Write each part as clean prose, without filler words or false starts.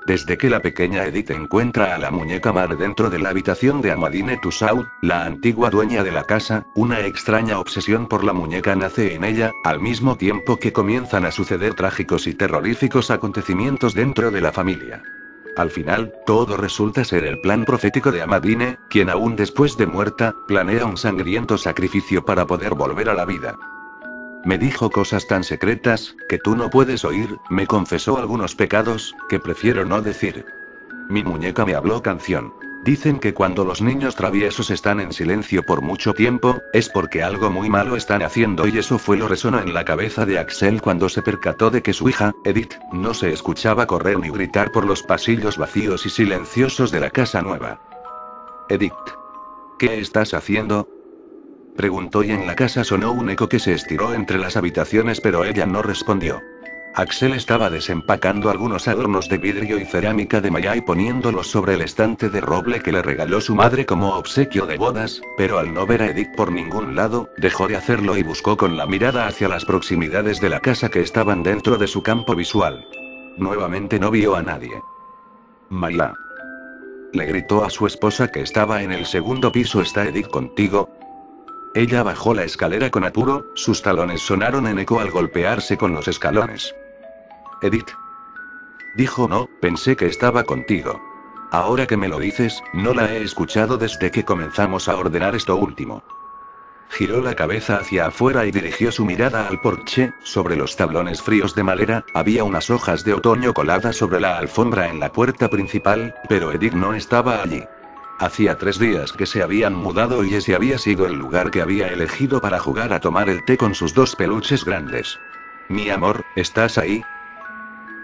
Desde que la pequeña Edith encuentra a la muñeca Mar dentro de la habitación de Amadine Tussaud, la antigua dueña de la casa, una extraña obsesión por la muñeca nace en ella, al mismo tiempo que comienzan a suceder trágicos y terroríficos acontecimientos dentro de la familia. Al final, todo resulta ser el plan profético de Amadine, quien aún después de muerta, planea un sangriento sacrificio para poder volver a la vida. Me dijo cosas tan secretas, que tú no puedes oír, me confesó algunos pecados, que prefiero no decir. Mi muñeca me habló canción. Dicen que cuando los niños traviesos están en silencio por mucho tiempo, es porque algo muy malo están haciendo y eso fue lo resonó en la cabeza de Axel cuando se percató de que su hija, Edith, no se escuchaba correr ni gritar por los pasillos vacíos y silenciosos de la casa nueva. Edith. ¿Qué estás haciendo? Preguntó y en la casa sonó un eco que se estiró entre las habitaciones pero ella no respondió. Axel estaba desempacando algunos adornos de vidrio y cerámica de Maya y poniéndolos sobre el estante de roble que le regaló su madre como obsequio de bodas, pero al no ver a Edith por ningún lado, dejó de hacerlo y buscó con la mirada hacia las proximidades de la casa que estaban dentro de su campo visual. Nuevamente no vio a nadie. Maya. Le gritó a su esposa que estaba en el segundo piso. ¿Está Edith contigo? Ella bajó la escalera con apuro, sus talones sonaron en eco al golpearse con los escalones. Edith. Dijo no, pensé que estaba contigo. Ahora que me lo dices, no la he escuchado desde que comenzamos a ordenar esto último. Giró la cabeza hacia afuera y dirigió su mirada al porche, sobre los tablones fríos de madera, había unas hojas de otoño coladas sobre la alfombra en la puerta principal, pero Edith no estaba allí. Hacía 3 días que se habían mudado y ese había sido el lugar que había elegido para jugar a tomar el té con sus 2 peluches grandes. Mi amor, ¿estás ahí?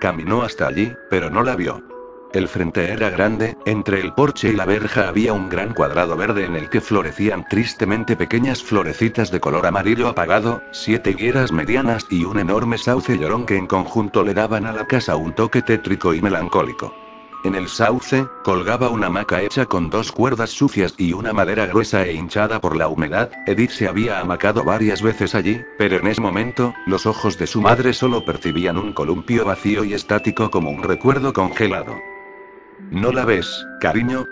Caminó hasta allí, pero no la vio. El frente era grande, entre el porche y la verja había un gran cuadrado verde en el que florecían tristemente pequeñas florecitas de color amarillo apagado, 7 higueras medianas y un enorme sauce llorón que en conjunto le daban a la casa un toque tétrico y melancólico. En el sauce, colgaba una hamaca hecha con 2 cuerdas sucias y una madera gruesa e hinchada por la humedad. Edith se había hamacado varias veces allí, pero en ese momento, los ojos de su madre solo percibían un columpio vacío y estático como un recuerdo congelado. ¿No la ves, cariño?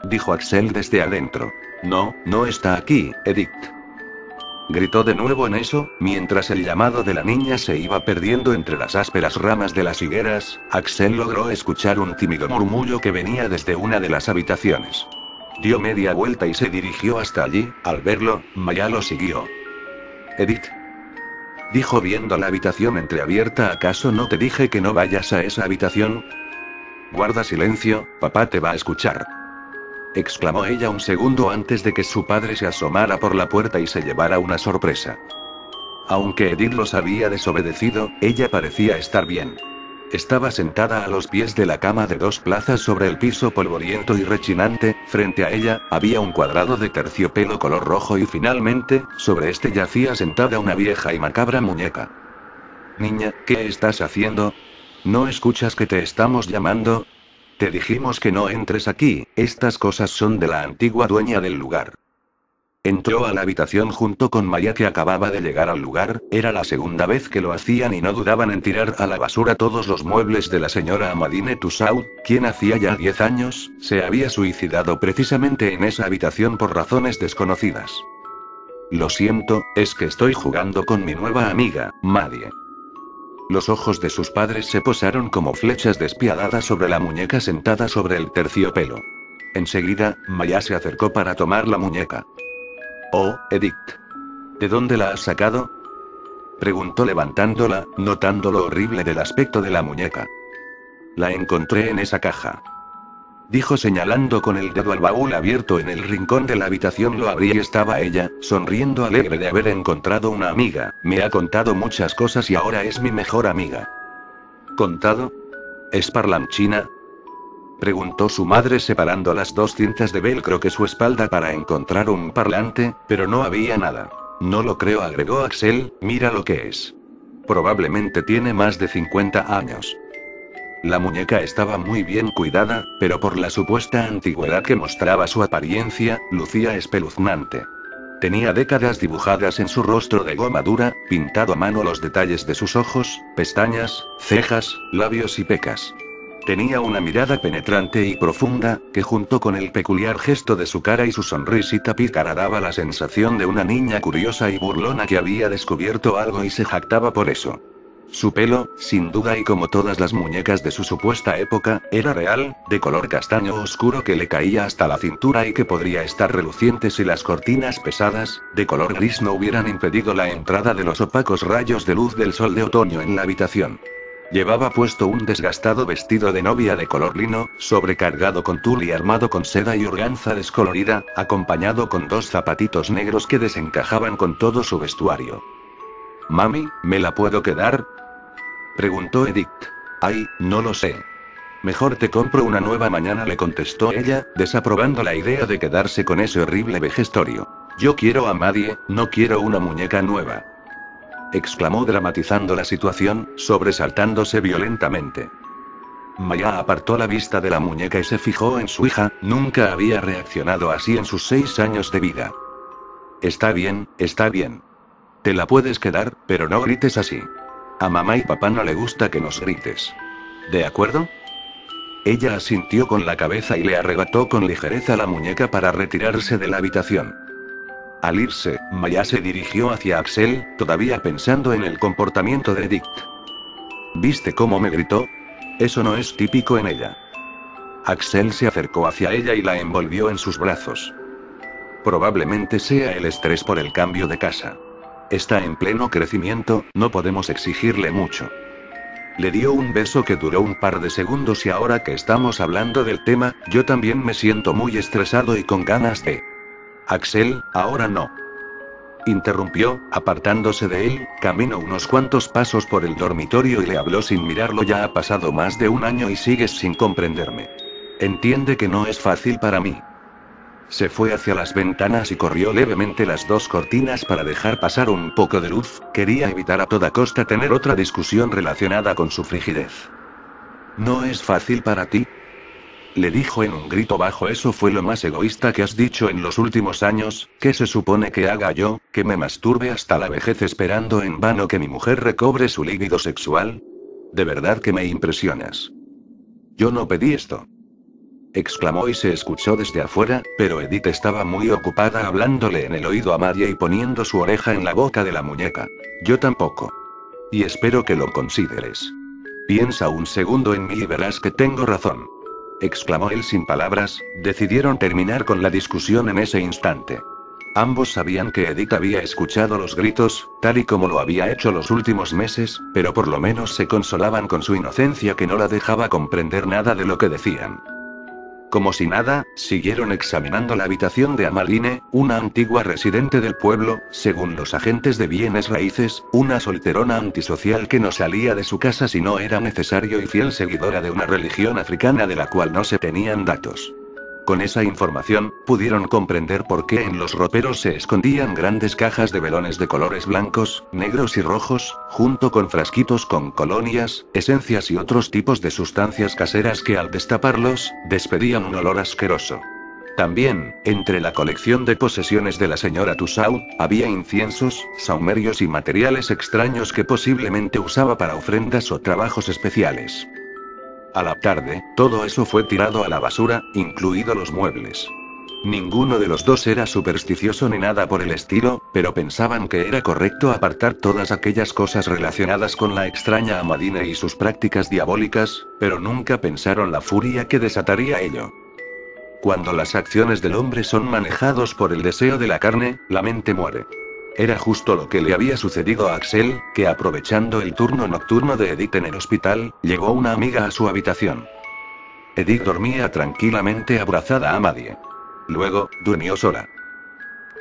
Dijo Axel desde adentro. No, no está aquí, Edith. Gritó de nuevo en eso, mientras el llamado de la niña se iba perdiendo entre las ásperas ramas de las higueras. Axel logró escuchar un tímido murmullo que venía desde una de las habitaciones. Dio media vuelta y se dirigió hasta allí. Al verlo, Maya lo siguió. Edith. Dijo viendo la habitación entreabierta. ¿Acaso no te dije que no vayas a esa habitación? Guarda silencio, papá te va a escuchar. Exclamó ella un segundo antes de que su padre se asomara por la puerta y se llevara una sorpresa. Aunque Edith los había desobedecido, ella parecía estar bien. Estaba sentada a los pies de la cama de 2 plazas sobre el piso polvoriento y rechinante. Frente a ella, había un cuadrado de terciopelo color rojo y finalmente, sobre este yacía sentada una vieja y macabra muñeca. Niña, ¿qué estás haciendo? ¿No escuchas que te estamos llamando? Te dijimos que no entres aquí, estas cosas son de la antigua dueña del lugar. Entró a la habitación junto con Maya que acababa de llegar al lugar, era la segunda vez que lo hacían y no dudaban en tirar a la basura todos los muebles de la señora Amadine Tussaud, quien hacía ya 10 años, se había suicidado precisamente en esa habitación por razones desconocidas. Lo siento, es que estoy jugando con mi nueva amiga, Maddie. Los ojos de sus padres se posaron como flechas despiadadas sobre la muñeca sentada sobre el terciopelo. Enseguida, Maya se acercó para tomar la muñeca. Oh, Edith. ¿De dónde la has sacado? Preguntó levantándola, notando lo horrible del aspecto de la muñeca. La encontré en esa caja. Dijo señalando con el dedo al baúl abierto en el rincón de la habitación. Lo abrí y estaba ella, sonriendo alegre de haber encontrado una amiga. Me ha contado muchas cosas y ahora es mi mejor amiga. ¿Contado? ¿Es parlanchina? Preguntó su madre separando las 2 cintas de velcro que su espalda para encontrar un parlante, pero no había nada. No lo creo, agregó Axel, mira lo que es. Probablemente tiene más de 50 años. La muñeca estaba muy bien cuidada, pero por la supuesta antigüedad que mostraba su apariencia, lucía espeluznante. Tenía décadas dibujadas en su rostro de goma dura, pintado a mano los detalles de sus ojos, pestañas, cejas, labios y pecas. Tenía una mirada penetrante y profunda, que junto con el peculiar gesto de su cara y su sonrisita pícara daba la sensación de una niña curiosa y burlona que había descubierto algo y se jactaba por eso. Su pelo, sin duda y como todas las muñecas de su supuesta época, era real, de color castaño oscuro que le caía hasta la cintura y que podría estar reluciente si las cortinas pesadas, de color gris no hubieran impedido la entrada de los opacos rayos de luz del sol de otoño en la habitación. Llevaba puesto un desgastado vestido de novia de color lino, sobrecargado con tul y armado con seda y organza descolorida, acompañado con 2 zapatitos negros que desencajaban con todo su vestuario. «Mami, ¿me la puedo quedar?», preguntó Edith. «Ay, no lo sé. Mejor te compro una nueva mañana», le contestó ella, desaprobando la idea de quedarse con ese horrible vejestorio. «Yo quiero a Maddie, no quiero una muñeca nueva», exclamó dramatizando la situación, sobresaltándose violentamente. Maya apartó la vista de la muñeca y se fijó en su hija, nunca había reaccionado así en sus 6 años de vida. Está bien, está bien. Te la puedes quedar, pero no grites así. A mamá y papá no le gusta que nos grites. ¿De acuerdo?». Ella asintió con la cabeza y le arrebató con ligereza la muñeca para retirarse de la habitación. Al irse, Maya se dirigió hacia Axel, todavía pensando en el comportamiento de Edith. «¿Viste cómo me gritó? Eso no es típico en ella». Axel se acercó hacia ella y la envolvió en sus brazos. «Probablemente sea el estrés por el cambio de casa. Está en pleno crecimiento, no podemos exigirle mucho». Le dio un beso que duró un par de segundos y ahora que estamos hablando del tema, yo también me siento muy estresado y con ganas de... «Axel, ahora no», interrumpió, apartándose de él. «Camino unos cuantos pasos por el dormitorio y le habló sin mirarlo. Ya ha pasado más de 1 año y sigues sin comprenderme. Entiende que no es fácil para mí». Se fue hacia las ventanas y corrió levemente las 2 cortinas para dejar pasar un poco de luz. Quería evitar a toda costa tener otra discusión relacionada con su frigidez. «¿No es fácil para ti?», le dijo en un grito bajo. «Eso fue lo más egoísta que has dicho en los últimos años. ¿Qué se supone que haga yo? ¿Que me masturbe hasta la vejez esperando en vano que mi mujer recobre su líbido sexual? De verdad que me impresionas». «Yo no pedí esto», exclamó y se escuchó desde afuera, pero Edith estaba muy ocupada hablándole en el oído a Maria y poniendo su oreja en la boca de la muñeca. «Yo tampoco. Y espero que lo consideres. Piensa un segundo en mí y verás que tengo razón», exclamó él sin palabras. Decidieron terminar con la discusión en ese instante. Ambos sabían que Edith había escuchado los gritos, tal y como lo había hecho los últimos meses, pero por lo menos se consolaban con su inocencia que no la dejaba comprender nada de lo que decían. Como si nada, siguieron examinando la habitación de Amaline, una antigua residente del pueblo, según los agentes de bienes raíces, una solterona antisocial que no salía de su casa si no era necesario y fiel seguidora de una religión africana de la cual no se tenían datos. Con esa información, pudieron comprender por qué en los roperos se escondían grandes cajas de velones de colores blancos, negros y rojos, junto con frasquitos con colonias, esencias y otros tipos de sustancias caseras que al destaparlos, despedían un olor asqueroso. También, entre la colección de posesiones de la señora Tussaud, había inciensos, saumerios y materiales extraños que posiblemente usaba para ofrendas o trabajos especiales. A la tarde, todo eso fue tirado a la basura, incluidos los muebles. Ninguno de los dos era supersticioso ni nada por el estilo, pero pensaban que era correcto apartar todas aquellas cosas relacionadas con la extraña Amadine y sus prácticas diabólicas, pero nunca pensaron la furia que desataría ello. Cuando las acciones del hombre son manejados por el deseo de la carne, la mente muere. Era justo lo que le había sucedido a Axel, que aprovechando el turno nocturno de Edith en el hospital, llegó una amiga a su habitación. Edith dormía tranquilamente abrazada a Maddie. Luego, durmió sola.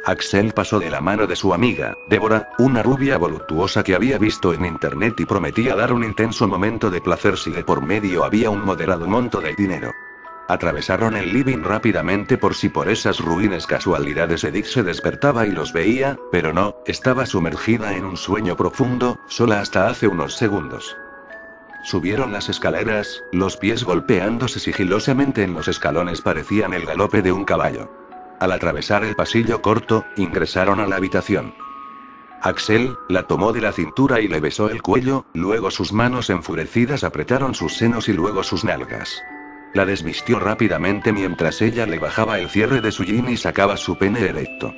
Axel pasó de la mano de su amiga, Débora, una rubia voluptuosa que había visto en internet y prometía dar un intenso momento de placer si de por medio había un moderado monto de dinero. Atravesaron el living rápidamente por si por esas ruines casualidades Edith se despertaba y los veía, pero no, estaba sumergida en un sueño profundo, sola hasta hace unos segundos. Subieron las escaleras, los pies golpeándose sigilosamente en los escalones parecían el galope de un caballo. Al atravesar el pasillo corto, ingresaron a la habitación. Axel la tomó de la cintura y le besó el cuello, luego sus manos enfurecidas apretaron sus senos y luego sus nalgas. La desvistió rápidamente mientras ella le bajaba el cierre de su jean y sacaba su pene erecto.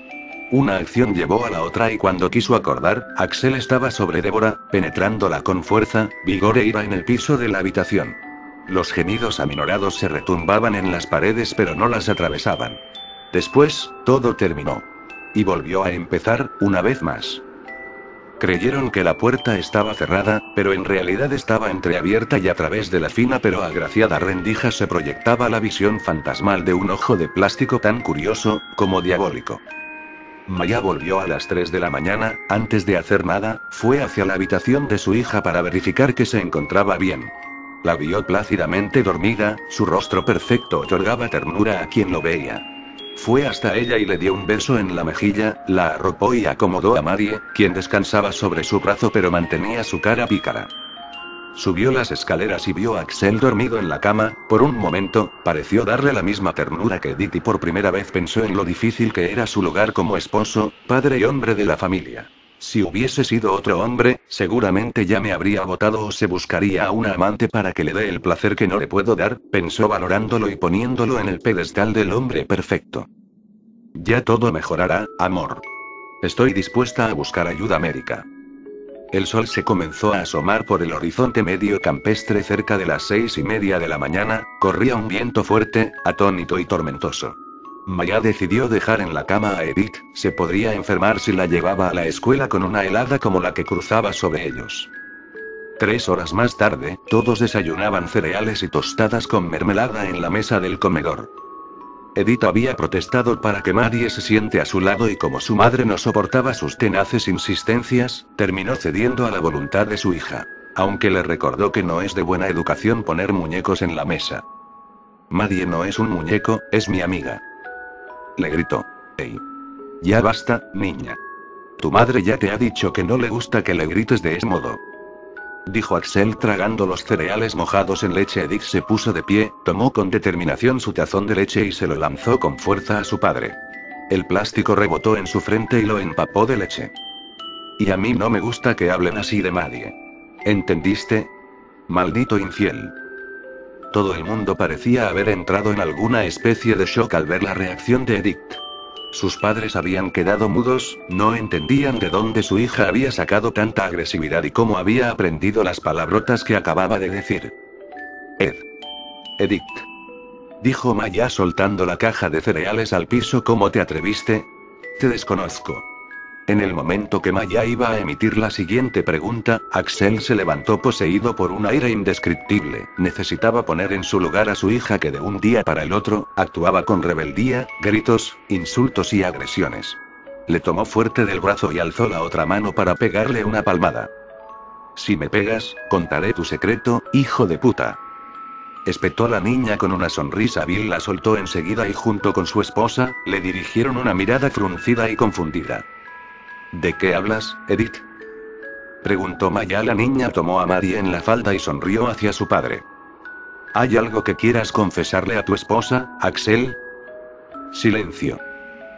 Una acción llevó a la otra y cuando quiso acordar, Axel estaba sobre Débora, penetrándola con fuerza, vigor e ira en el piso de la habitación. Los gemidos aminorados se retumbaban en las paredes pero no las atravesaban. Después, todo terminó. Y volvió a empezar, una vez más. Creyeron que la puerta estaba cerrada, pero en realidad estaba entreabierta y a través de la fina pero agraciada rendija se proyectaba la visión fantasmal de un ojo de plástico tan curioso, como diabólico. Maya volvió a las 3 de la mañana, antes de hacer nada, fue hacia la habitación de su hija para verificar que se encontraba bien. La vio plácidamente dormida, su rostro perfecto otorgaba ternura a quien lo veía. Fue hasta ella y le dio un beso en la mejilla, la arropó y acomodó a Marie, quien descansaba sobre su brazo pero mantenía su cara pícara. Subió las escaleras y vio a Axel dormido en la cama. Por un momento, pareció darle la misma ternura que Edith y por primera vez pensó en lo difícil que era su lugar como esposo, padre y hombre de la familia. Si hubiese sido otro hombre, seguramente ya me habría botado o se buscaría a una amante para que le dé el placer que no le puedo dar, pensó valorándolo y poniéndolo en el pedestal del hombre perfecto. Ya todo mejorará, amor. Estoy dispuesta a buscar ayuda médica. El sol se comenzó a asomar por el horizonte medio campestre cerca de las 6:30 de la mañana, corría un viento fuerte, atónito y tormentoso. Maya decidió dejar en la cama a Edith, se podría enfermar si la llevaba a la escuela con una helada como la que cruzaba sobre ellos. 3 horas más tarde, todos desayunaban cereales y tostadas con mermelada en la mesa del comedor. Edith había protestado para que Marie se siente a su lado y como su madre no soportaba sus tenaces insistencias, terminó cediendo a la voluntad de su hija. Aunque le recordó que no es de buena educación poner muñecos en la mesa. Marie no es un muñeco, es mi amiga. Le gritó. Hey. Ya basta, niña. Tu madre ya te ha dicho que no le gusta que le grites de ese modo. Dijo Axel tragando los cereales mojados en leche. Edith se puso de pie, tomó con determinación su tazón de leche y se lo lanzó con fuerza a su padre. El plástico rebotó en su frente y lo empapó de leche. Y a mí no me gusta que hablen así de nadie. ¿Entendiste? Maldito infiel. Todo el mundo parecía haber entrado en alguna especie de shock al ver la reacción de Edith. Sus padres habían quedado mudos, no entendían de dónde su hija había sacado tanta agresividad y cómo había aprendido las palabrotas que acababa de decir. Edith. Dijo Maya soltando la caja de cereales al piso. ¿Cómo te atreviste? Te desconozco. En el momento que Maya iba a emitir la siguiente pregunta, Axel se levantó poseído por un aire indescriptible. Necesitaba poner en su lugar a su hija que de un día para el otro, actuaba con rebeldía, gritos, insultos y agresiones. Le tomó fuerte del brazo y alzó la otra mano para pegarle una palmada. Si me pegas, contaré tu secreto, hijo de puta. Espetó la niña con una sonrisa. Bill la soltó enseguida y junto con su esposa, le dirigieron una mirada fruncida y confundida. ¿De qué hablas, Edith? Preguntó Maya. La niña tomó a Marie en la falda y sonrió hacia su padre. ¿Hay algo que quieras confesarle a tu esposa, Axel? Silencio.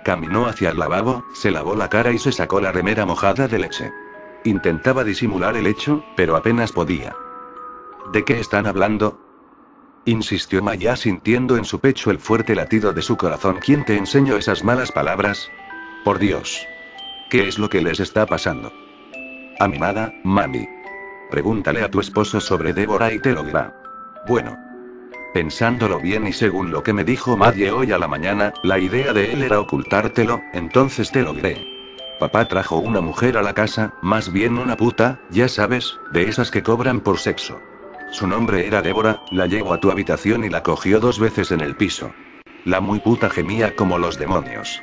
Caminó hacia el lavabo, se lavó la cara y se sacó la remera mojada de leche. Intentaba disimular el hecho, pero apenas podía. ¿De qué están hablando? Insistió Maya sintiendo en su pecho el fuerte latido de su corazón. ¿Quién te enseñó esas malas palabras? Por Dios. ¿Qué es lo que les está pasando? A mi nada, mami. Pregúntale a tu esposo sobre Débora y te lo dirá. Bueno. Pensándolo bien y según lo que me dijo Marie hoy a la mañana, la idea de él era ocultártelo, entonces te lo diré. Papá trajo una mujer a la casa, más bien una puta, ya sabes, de esas que cobran por sexo. Su nombre era Débora, la llevó a tu habitación y la cogió 2 veces en el piso. La muy puta gemía como los demonios.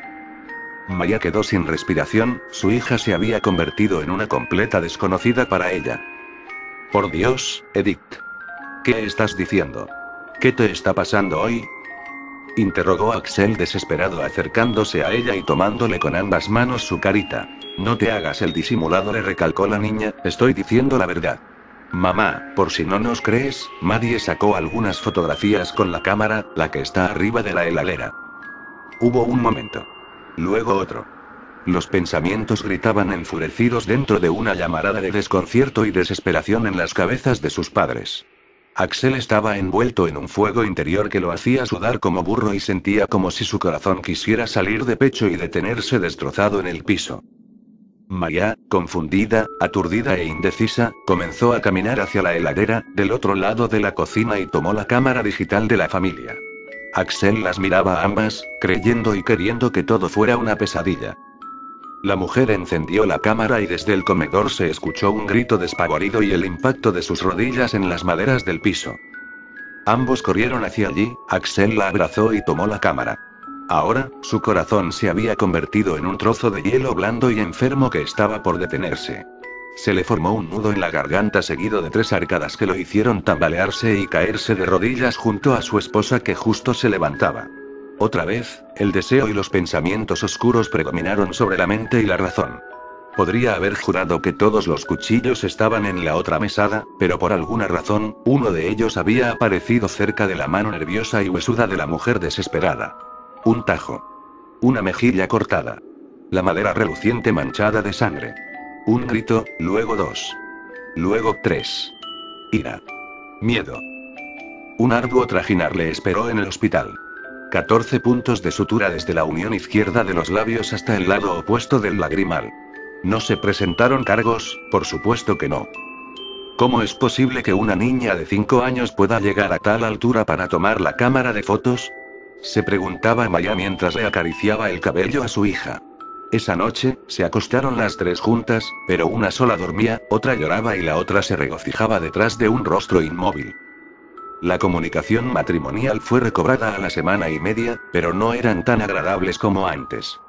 Maya quedó sin respiración, su hija se había convertido en una completa desconocida para ella. Por Dios, Edith. ¿Qué estás diciendo? ¿Qué te está pasando hoy? Interrogó Axel desesperado acercándose a ella y tomándole con ambas manos su carita. No te hagas el disimulado, le recalcó la niña, estoy diciendo la verdad. Mamá, por si no nos crees, Marie sacó algunas fotografías con la cámara, la que está arriba de la heladera. Hubo un momento. Luego otro. Los pensamientos gritaban enfurecidos dentro de una llamarada de desconcierto y desesperación en las cabezas de sus padres. Axel estaba envuelto en un fuego interior que lo hacía sudar como burro y sentía como si su corazón quisiera salir de pecho y detenerse destrozado en el piso. Maya, confundida, aturdida e indecisa, comenzó a caminar hacia la heladera, del otro lado de la cocina y tomó la cámara digital de la familia. Axel las miraba a ambas, creyendo y queriendo que todo fuera una pesadilla. La mujer encendió la cámara y desde el comedor se escuchó un grito despavorido y el impacto de sus rodillas en las maderas del piso. Ambos corrieron hacia allí, Axel la abrazó y tomó la cámara. Ahora, su corazón se había convertido en un trozo de hielo blando y enfermo que estaba por detenerse. Se le formó un nudo en la garganta seguido de 3 arcadas que lo hicieron tambalearse y caerse de rodillas junto a su esposa que justo se levantaba. Otra vez, el deseo y los pensamientos oscuros predominaron sobre la mente y la razón. Podría haber jurado que todos los cuchillos estaban en la otra mesada, pero por alguna razón, uno de ellos había aparecido cerca de la mano nerviosa y huesuda de la mujer desesperada. Un tajo. Una mejilla cortada. La madera reluciente manchada de sangre. Un grito, luego 2. Luego 3. Ira. Miedo. Un arduo trajinar le esperó en el hospital. 14 puntos de sutura desde la unión izquierda de los labios hasta el lado opuesto del lagrimal. ¿No se presentaron cargos? Por supuesto que no. ¿Cómo es posible que una niña de 5 años pueda llegar a tal altura para tomar la cámara de fotos? Se preguntaba Maya mientras le acariciaba el cabello a su hija. Esa noche, se acostaron las 3 juntas, pero una sola dormía, otra lloraba y la otra se regocijaba detrás de un rostro inmóvil. La comunicación matrimonial fue recobrada a la semana y media, pero no eran tan agradables como antes.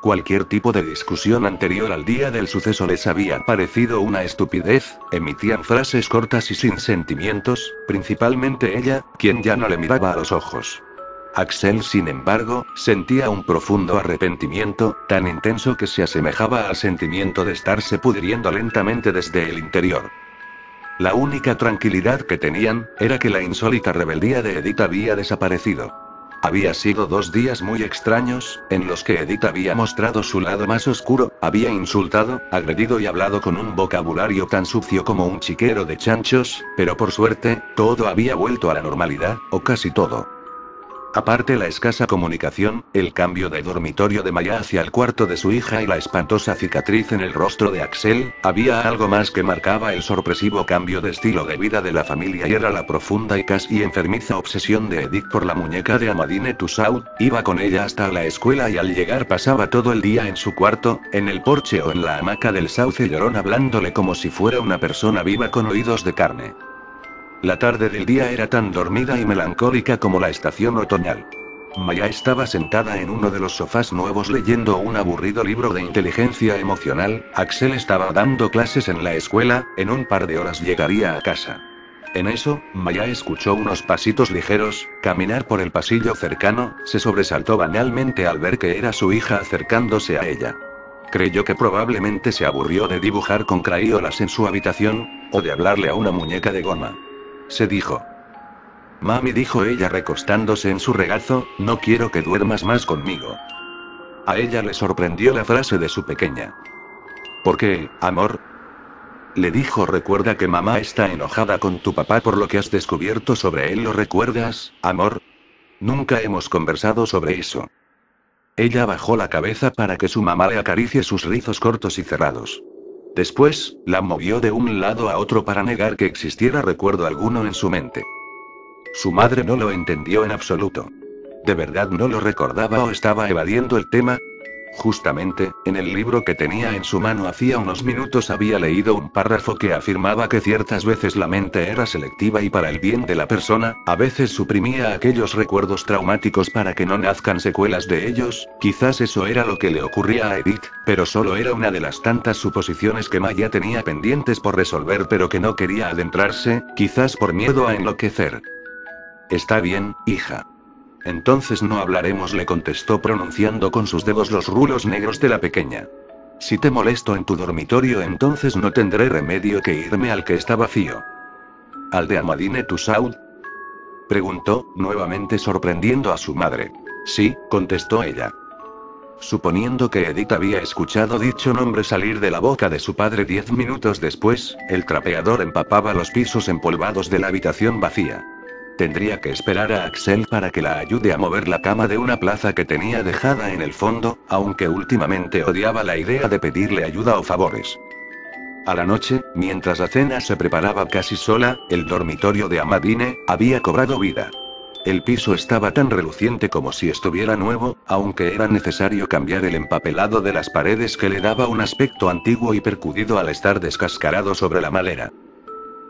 Cualquier tipo de discusión anterior al día del suceso les había parecido una estupidez, emitían frases cortas y sin sentimientos, principalmente ella, quien ya no le miraba a los ojos. Axel, sin embargo, sentía un profundo arrepentimiento, tan intenso que se asemejaba al sentimiento de estarse pudriendo lentamente desde el interior. La única tranquilidad que tenían, era que la insólita rebeldía de Edith había desaparecido. Había sido 2 días muy extraños, en los que Edith había mostrado su lado más oscuro, había insultado, agredido y hablado con un vocabulario tan sucio como un chiquero de chanchos, pero por suerte, todo había vuelto a la normalidad, o casi todo. Aparte la escasa comunicación, el cambio de dormitorio de Maya hacia el cuarto de su hija y la espantosa cicatriz en el rostro de Axel, había algo más que marcaba el sorpresivo cambio de estilo de vida de la familia y era la profunda y casi enfermiza obsesión de Edith por la muñeca de Amadine Tussaud. Iba con ella hasta la escuela y al llegar pasaba todo el día en su cuarto, en el porche o en la hamaca del sauce llorón hablándole como si fuera una persona viva con oídos de carne. La tarde del día era tan dormida y melancólica como la estación otoñal. Maya estaba sentada en uno de los sofás nuevos leyendo un aburrido libro de inteligencia emocional. Axel estaba dando clases en la escuela, en un par de horas llegaría a casa. En eso, Maya escuchó unos pasitos ligeros, caminar por el pasillo cercano, se sobresaltó banalmente al ver que era su hija acercándose a ella. Creyó que probablemente se aburrió de dibujar con crayolas en su habitación, o de hablarle a una muñeca de goma. Se dijo. Mami, dijo ella recostándose en su regazo, no quiero que duermas más conmigo. A ella le sorprendió la frase de su pequeña. ¿Por qué, amor? Le dijo, recuerda que mamá está enojada con tu papá por lo que has descubierto sobre él, ¿lo recuerdas, amor? Nunca hemos conversado sobre eso. Ella bajó la cabeza para que su mamá le acaricie sus rizos cortos y cerrados. Después, la movió de un lado a otro para negar que existiera recuerdo alguno en su mente. Su madre no lo entendió en absoluto. ¿De verdad no lo recordaba o estaba evadiendo el tema? Justamente, en el libro que tenía en su mano hacía unos minutos había leído un párrafo que afirmaba que ciertas veces la mente era selectiva y para el bien de la persona, a veces suprimía aquellos recuerdos traumáticos para que no nazcan secuelas de ellos. Quizás eso era lo que le ocurría a Edith, pero solo era una de las tantas suposiciones que Maya tenía pendientes por resolver pero que no quería adentrarse, quizás por miedo a enloquecer. Está bien, hija. Entonces no hablaremos, le contestó pronunciando con sus dedos los rulos negros de la pequeña. Si te molesto en tu dormitorio, entonces no tendré remedio que irme al que está vacío. ¿Al de Amadine Tussaud? Preguntó, nuevamente sorprendiendo a su madre. Sí, contestó ella. Suponiendo que Edith había escuchado dicho nombre salir de la boca de su padre 10 minutos después, el trapeador empapaba los pisos empolvados de la habitación vacía. Tendría que esperar a Axel para que la ayude a mover la cama de una plaza que tenía dejada en el fondo, aunque últimamente odiaba la idea de pedirle ayuda o favores. A la noche, mientras la cena se preparaba casi sola, el dormitorio de Amadine había cobrado vida. El piso estaba tan reluciente como si estuviera nuevo, aunque era necesario cambiar el empapelado de las paredes que le daba un aspecto antiguo y percudido al estar descascarado sobre la madera.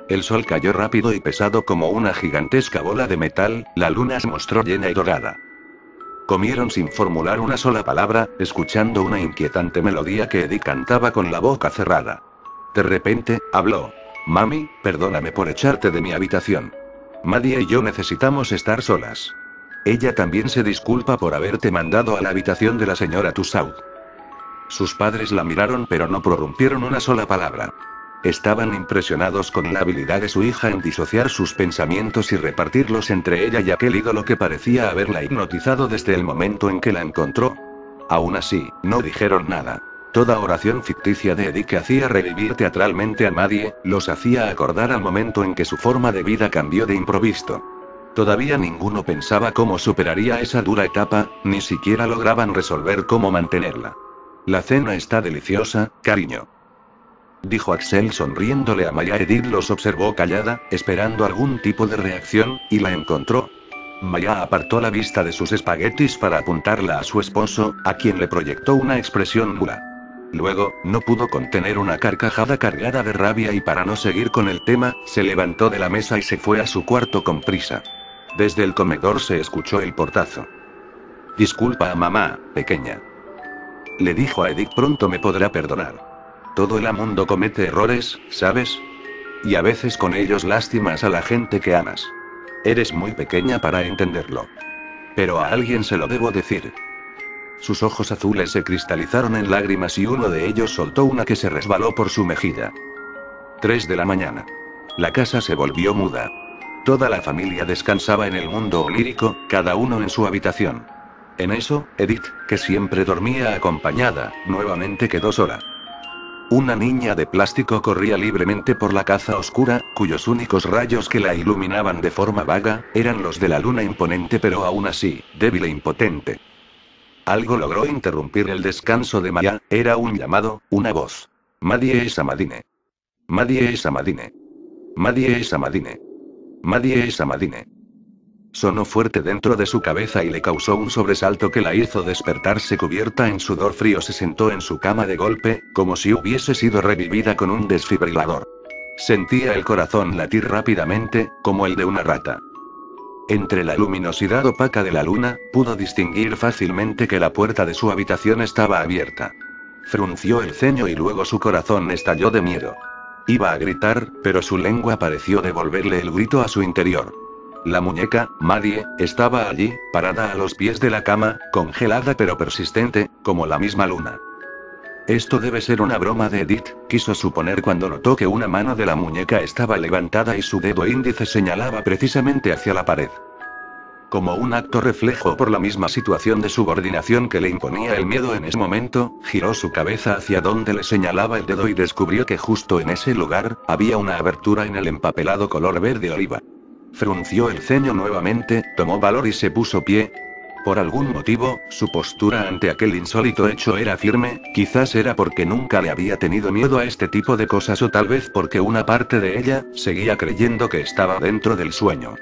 El sol cayó rápido y pesado como una gigantesca bola de metal, la luna se mostró llena y dorada. Comieron sin formular una sola palabra, escuchando una inquietante melodía que Edith cantaba con la boca cerrada. De repente, habló. Mami, perdóname por echarte de mi habitación. Maddie y yo necesitamos estar solas. Ella también se disculpa por haberte mandado a la habitación de la señora Tussaud. Sus padres la miraron pero no prorrumpieron una sola palabra. Estaban impresionados con la habilidad de su hija en disociar sus pensamientos y repartirlos entre ella y aquel ídolo que parecía haberla hipnotizado desde el momento en que la encontró. Aún así, no dijeron nada. Toda oración ficticia de Edith que hacía revivir teatralmente a Maddie, los hacía acordar al momento en que su forma de vida cambió de improviso. Todavía ninguno pensaba cómo superaría esa dura etapa, ni siquiera lograban resolver cómo mantenerla. La cena está deliciosa, cariño. Dijo Axel sonriéndole a Maya. Edith los observó callada, esperando algún tipo de reacción, y la encontró. Maya apartó la vista de sus espaguetis para apuntarla a su esposo, a quien le proyectó una expresión nula. Luego, no pudo contener una carcajada cargada de rabia y para no seguir con el tema, se levantó de la mesa y se fue a su cuarto con prisa. Desde el comedor se escuchó el portazo. Disculpa a mamá, pequeña. Le dijo a Edith. Pronto me podrá perdonar. Todo el mundo comete errores, ¿sabes? Y a veces con ellos lastimas a la gente que amas. Eres muy pequeña para entenderlo. Pero a alguien se lo debo decir. Sus ojos azules se cristalizaron en lágrimas y uno de ellos soltó una que se resbaló por su mejilla. 3 de la mañana. La casa se volvió muda. Toda la familia descansaba en el mundo onírico, cada uno en su habitación. En eso, Edith, que siempre dormía acompañada, nuevamente quedó sola. Una niña de plástico corría libremente por la caza oscura, cuyos únicos rayos que la iluminaban de forma vaga, eran los de la luna imponente pero aún así, débil e impotente. Algo logró interrumpir el descanso de Maya, era un llamado, una voz. Maddie es Amadine. Maddie es Amadine. Maddie es Amadine. Maddie es Amadine. Sonó fuerte dentro de su cabeza y le causó un sobresalto que la hizo despertarse. Cubierta en sudor frío se sentó en su cama de golpe, como si hubiese sido revivida con un desfibrilador. Sentía el corazón latir rápidamente, como el de una rata. Entre la luminosidad opaca de la luna, pudo distinguir fácilmente que la puerta de su habitación estaba abierta. Frunció el ceño y luego su corazón estalló de miedo. Iba a gritar, pero su lengua pareció devolverle el grito a su interior. La muñeca, Maddie, estaba allí, parada a los pies de la cama, congelada pero persistente, como la misma luna. Esto debe ser una broma de Edith, quiso suponer cuando notó que una mano de la muñeca estaba levantada y su dedo índice señalaba precisamente hacia la pared. Como un acto reflejo por la misma situación de subordinación que le imponía el miedo en ese momento, giró su cabeza hacia donde le señalaba el dedo y descubrió que justo en ese lugar, había una abertura en el empapelado color verde oliva. Frunció el ceño nuevamente, tomó valor y se puso pie. Por algún motivo, su postura ante aquel insólito hecho era firme, quizás era porque nunca le había tenido miedo a este tipo de cosas o tal vez porque una parte de ella, seguía creyendo que estaba dentro del sueño.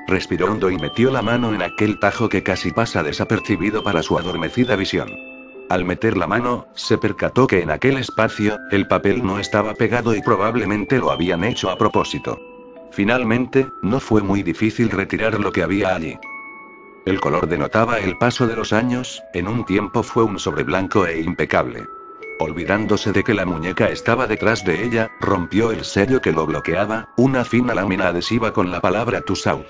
Respiró hondo y metió la mano en aquel tajo que casi pasa desapercibido para su adormecida visión. Al meter la mano, se percató que en aquel espacio, el papel no estaba pegado y probablemente lo habían hecho a propósito. Finalmente, no fue muy difícil retirar lo que había allí. El color denotaba el paso de los años, en un tiempo fue un sobre blanco e impecable. Olvidándose de que la muñeca estaba detrás de ella, rompió el sello que lo bloqueaba, una fina lámina adhesiva con la palabra Tussaud.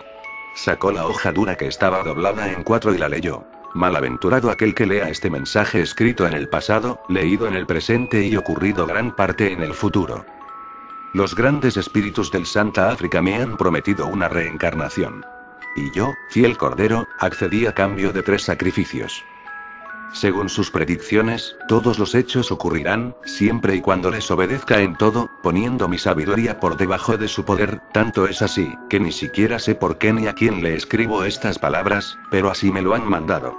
Sacó la hoja dura que estaba doblada en 4 y la leyó. Malaventurado aquel que lea este mensaje escrito en el pasado, leído en el presente y ocurrido gran parte en el futuro. Los grandes espíritus del Santa África me han prometido una reencarnación. Y yo, fiel cordero, accedí a cambio de 3 sacrificios. Según sus predicciones, todos los hechos ocurrirán, siempre y cuando les obedezca en todo, poniendo mi sabiduría por debajo de su poder. Tanto es así, que ni siquiera sé por qué ni a quién le escribo estas palabras, pero así me lo han mandado.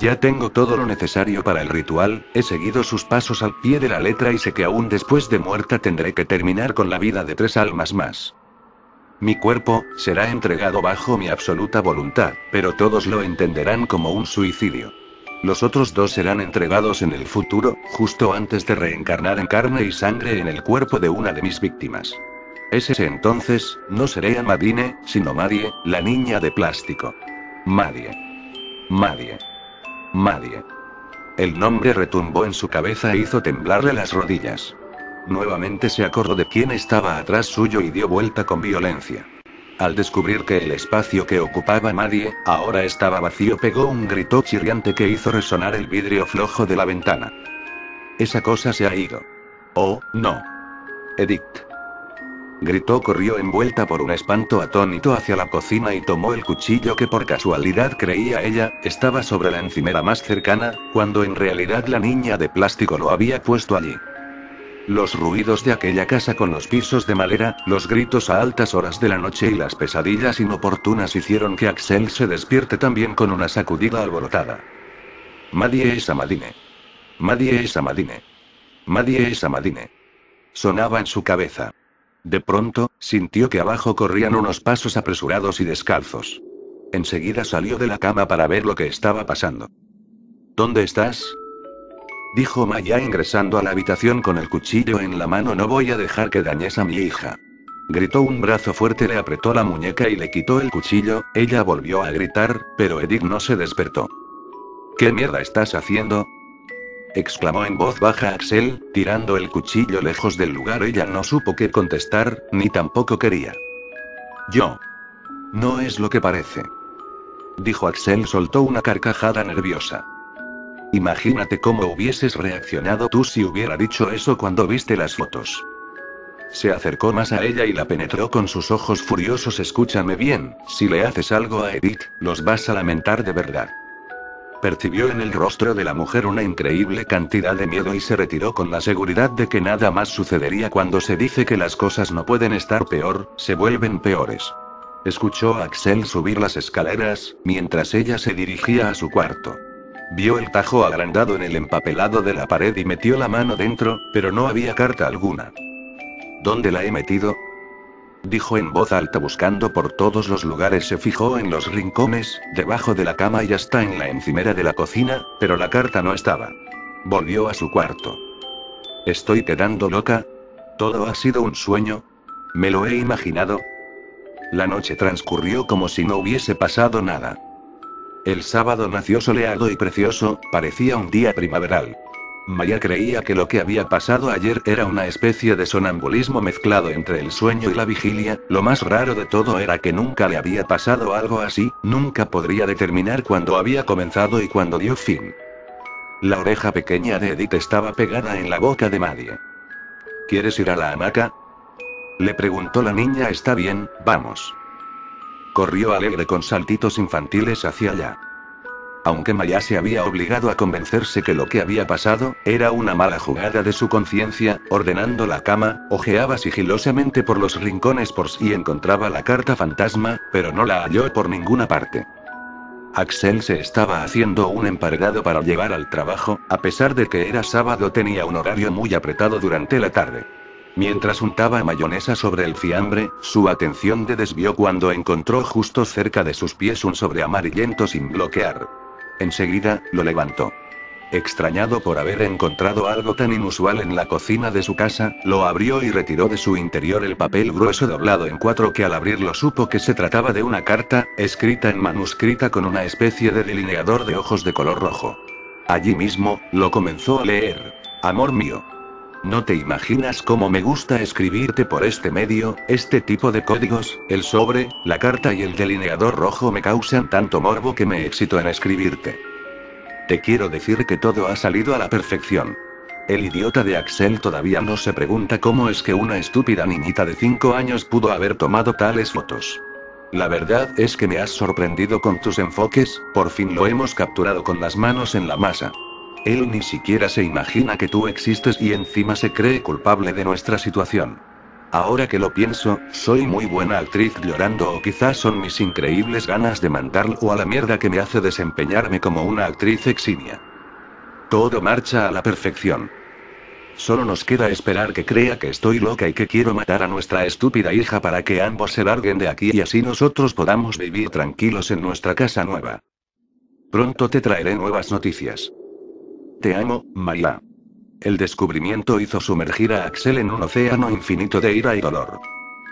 Ya tengo todo lo necesario para el ritual, he seguido sus pasos al pie de la letra y sé que aún después de muerta tendré que terminar con la vida de 3 almas más. Mi cuerpo será entregado bajo mi absoluta voluntad, pero todos lo entenderán como un suicidio. Los otros 2 serán entregados en el futuro, justo antes de reencarnar en carne y sangre en el cuerpo de una de mis víctimas. Ese entonces, no seré Amadine, sino Marie, la niña de plástico. Marie. Marie. Marie. El nombre retumbó en su cabeza e hizo temblarle las rodillas. Nuevamente se acordó de quién estaba atrás suyo y dio vuelta con violencia. Al descubrir que el espacio que ocupaba Marie, ahora estaba vacío, pegó un grito chirriante que hizo resonar el vidrio flojo de la ventana. Esa cosa se ha ido. Oh, no. Edith. Gritó, corrió envuelta por un espanto atónito hacia la cocina y tomó el cuchillo que por casualidad creía ella, estaba sobre la encimera más cercana, cuando en realidad la niña de plástico lo había puesto allí. Los ruidos de aquella casa con los pisos de madera, los gritos a altas horas de la noche y las pesadillas inoportunas hicieron que Axel se despierte también con una sacudida alborotada. Marie es Amadine. Marie es Amadine. Marie es Amadine. Sonaba en su cabeza. De pronto, sintió que abajo corrían unos pasos apresurados y descalzos. Enseguida salió de la cama para ver lo que estaba pasando. ¿Dónde estás?, dijo Maya ingresando a la habitación con el cuchillo en la mano. No voy a dejar que dañes a mi hija. Gritó. Un brazo fuerte le apretó la muñeca y le quitó el cuchillo. Ella volvió a gritar, pero Edith no se despertó. ¿Qué mierda estás haciendo?, exclamó en voz baja Axel, tirando el cuchillo lejos del lugar. Ella no supo qué contestar, ni tampoco quería. Yo. No es lo que parece, dijo Axel. Soltó una carcajada nerviosa. Imagínate cómo hubieses reaccionado tú si hubiera dicho eso cuando viste las fotos. Se acercó más a ella y la penetró con sus ojos furiosos. Escúchame bien, si le haces algo a Edith, los vas a lamentar de verdad. Percibió en el rostro de la mujer una increíble cantidad de miedo y se retiró con la seguridad de que nada más sucedería. Cuando se dice que las cosas no pueden estar peor, se vuelven peores. Escuchó a Axel subir las escaleras, mientras ella se dirigía a su cuarto. Vio el tajo agrandado en el empapelado de la pared y metió la mano dentro, pero no había carta alguna. ¿Dónde la he metido?, dijo en voz alta, buscando por todos los lugares. Se fijó en los rincones, debajo de la cama y hasta en la encimera de la cocina, pero la carta no estaba. Volvió a su cuarto. ¿Estoy quedando loca? ¿Todo ha sido un sueño? ¿Me lo he imaginado? La noche transcurrió como si no hubiese pasado nada. El sábado nació soleado y precioso, parecía un día primaveral. Maya creía que lo que había pasado ayer era una especie de sonambulismo mezclado entre el sueño y la vigilia. Lo más raro de todo era que nunca le había pasado algo así, nunca podría determinar cuándo había comenzado y cuándo dio fin. La oreja pequeña de Edith estaba pegada en la boca de Marie. ¿Quieres ir a la hamaca?, le preguntó la niña. Está bien, vamos. Corrió alegre con saltitos infantiles hacia allá. Aunque Maya se había obligado a convencerse que lo que había pasado era una mala jugada de su conciencia, ordenando la cama, ojeaba sigilosamente por los rincones por si encontraba la carta fantasma, pero no la halló por ninguna parte. Axel se estaba haciendo un emparedado para llevar al trabajo. A pesar de que era sábado, tenía un horario muy apretado durante la tarde. Mientras untaba mayonesa sobre el fiambre, su atención se desvió cuando encontró justo cerca de sus pies un sobre amarillento sin bloquear. Enseguida, lo levantó. Extrañado por haber encontrado algo tan inusual en la cocina de su casa, lo abrió y retiró de su interior el papel grueso doblado en 4 que al abrirlo supo que se trataba de una carta, escrita en manuscrita con una especie de delineador de ojos de color rojo. Allí mismo, lo comenzó a leer. Amor mío. No te imaginas cómo me gusta escribirte por este medio. Este tipo de códigos, el sobre, la carta y el delineador rojo me causan tanto morbo que me excito en escribirte. Te quiero decir que todo ha salido a la perfección. El idiota de Axel todavía no se pregunta cómo es que una estúpida niñita de 5 años pudo haber tomado tales fotos. La verdad es que me has sorprendido con tus enfoques, por fin lo hemos capturado con las manos en la masa. Él ni siquiera se imagina que tú existes y encima se cree culpable de nuestra situación. Ahora que lo pienso, soy muy buena actriz llorando o quizás son mis increíbles ganas de mandarlo a la mierda que me hace desempeñarme como una actriz eximia. Todo marcha a la perfección. Solo nos queda esperar que crea que estoy loca y que quiero matar a nuestra estúpida hija para que ambos se larguen de aquí y así nosotros podamos vivir tranquilos en nuestra casa nueva. Pronto te traeré nuevas noticias. Te amo, Maya. El descubrimiento hizo sumergir a Axel en un océano infinito de ira y dolor.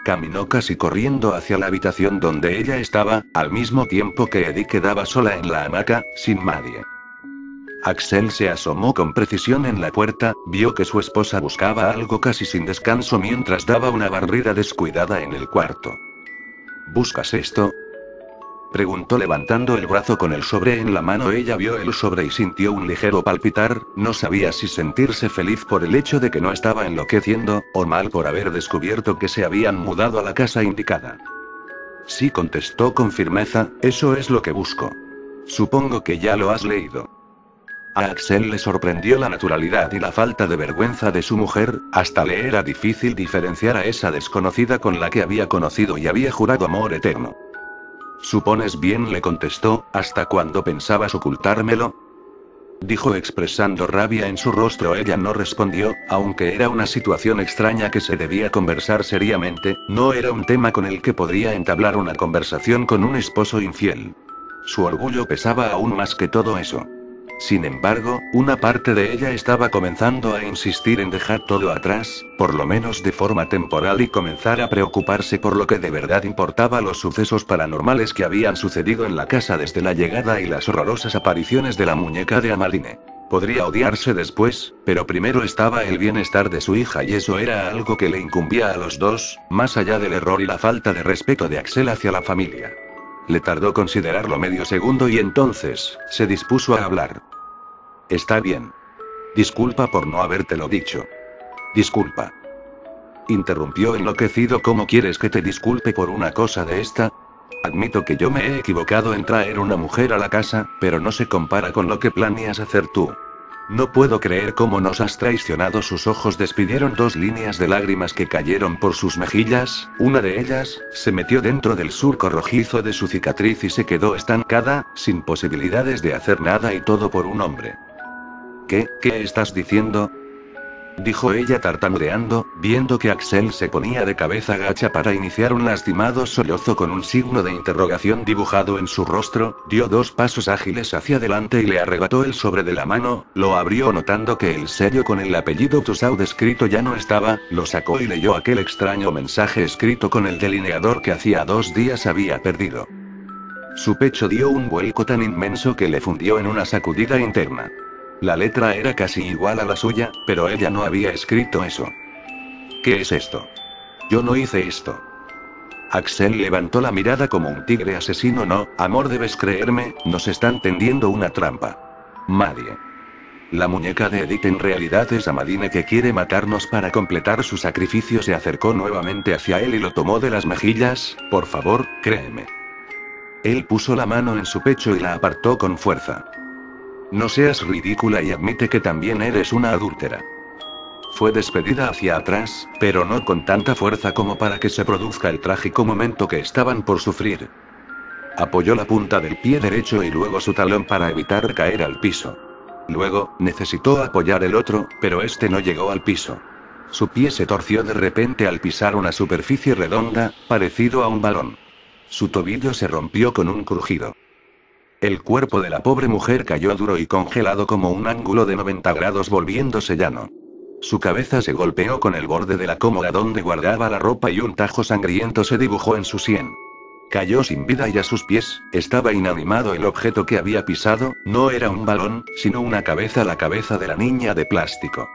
Caminó casi corriendo hacia la habitación donde ella estaba, al mismo tiempo que Eddie quedaba sola en la hamaca, sin nadie. Axel se asomó con precisión en la puerta, vio que su esposa buscaba algo casi sin descanso mientras daba una barrida descuidada en el cuarto. ¿Buscas esto?, preguntó levantando el brazo con el sobre en la mano. Ella vio el sobre y sintió un ligero palpitar, no sabía si sentirse feliz por el hecho de que no estaba enloqueciendo, o mal por haber descubierto que se habían mudado a la casa indicada. Sí, contestó con firmeza, eso es lo que busco. Supongo que ya lo has leído. A Axel le sorprendió la naturalidad y la falta de vergüenza de su mujer, hasta le era difícil diferenciar a esa desconocida con la que había conocido y había jurado amor eterno. Supones bien, le contestó, ¿hasta cuándo pensabas ocultármelo?, dijo expresando rabia en su rostro. Ella no respondió, aunque era una situación extraña que se debía conversar seriamente, no era un tema con el que podría entablar una conversación con un esposo infiel. Su orgullo pesaba aún más que todo eso. Sin embargo, una parte de ella estaba comenzando a insistir en dejar todo atrás, por lo menos de forma temporal, y comenzar a preocuparse por lo que de verdad importaba: los sucesos paranormales que habían sucedido en la casa desde la llegada y las horrorosas apariciones de la muñeca de Amaline. Podría odiarse después, pero primero estaba el bienestar de su hija y eso era algo que le incumbía a los dos, más allá del error y la falta de respeto de Axel hacia la familia. Le tardó considerarlo medio segundo y entonces, se dispuso a hablar. Está bien. Disculpa por no habértelo dicho. Disculpa. Interrumpió enloquecido. ¿Cómo quieres que te disculpe por una cosa de esta? Admito que yo me he equivocado en traer una mujer a la casa, pero no se compara con lo que planeas hacer tú. No puedo creer cómo nos has traicionado. Sus ojos despidieron 2 líneas de lágrimas que cayeron por sus mejillas, una de ellas se metió dentro del surco rojizo de su cicatriz y se quedó estancada, sin posibilidades de hacer nada, y todo por un hombre. ¿Qué estás diciendo?, dijo ella tartamudeando, viendo que Axel se ponía de cabeza gacha para iniciar un lastimado sollozo con un signo de interrogación dibujado en su rostro. Dio 2 pasos ágiles hacia adelante y le arrebató el sobre de la mano, lo abrió notando que el sello con el apellido Tussaud escrito ya no estaba, lo sacó y leyó aquel extraño mensaje escrito con el delineador que hacía 2 días había perdido. Su pecho dio un vuelco tan inmenso que le fundió en una sacudida interna. La letra era casi igual a la suya, pero ella no había escrito eso. ¿Qué es esto? Yo no hice esto. Axel levantó la mirada como un tigre asesino. No, amor, debes creerme, nos están tendiendo una trampa. Nadie. La muñeca de Edith en realidad es Amadine, que quiere matarnos para completar su sacrificio. Se acercó nuevamente hacia él y lo tomó de las mejillas. Por favor, créeme. Él puso la mano en su pecho y la apartó con fuerza. No seas ridícula y admite que también eres una adúltera. Fue despedida hacia atrás, pero no con tanta fuerza como para que se produzca el trágico momento que estaban por sufrir. Apoyó la punta del pie derecho y luego su talón para evitar caer al piso. Luego, necesitó apoyar el otro, pero este no llegó al piso. Su pie se torció de repente al pisar una superficie redonda, parecido a un balón. Su tobillo se rompió con un crujido. El cuerpo de la pobre mujer cayó duro y congelado como un ángulo de 90 grados, volviéndose llano. Su cabeza se golpeó con el borde de la cómoda donde guardaba la ropa y un tajo sangriento se dibujó en su sien. Cayó sin vida y a sus pies, estaba inanimado el objeto que había pisado. No era un balón, sino una cabeza, la cabeza de la niña de plástico.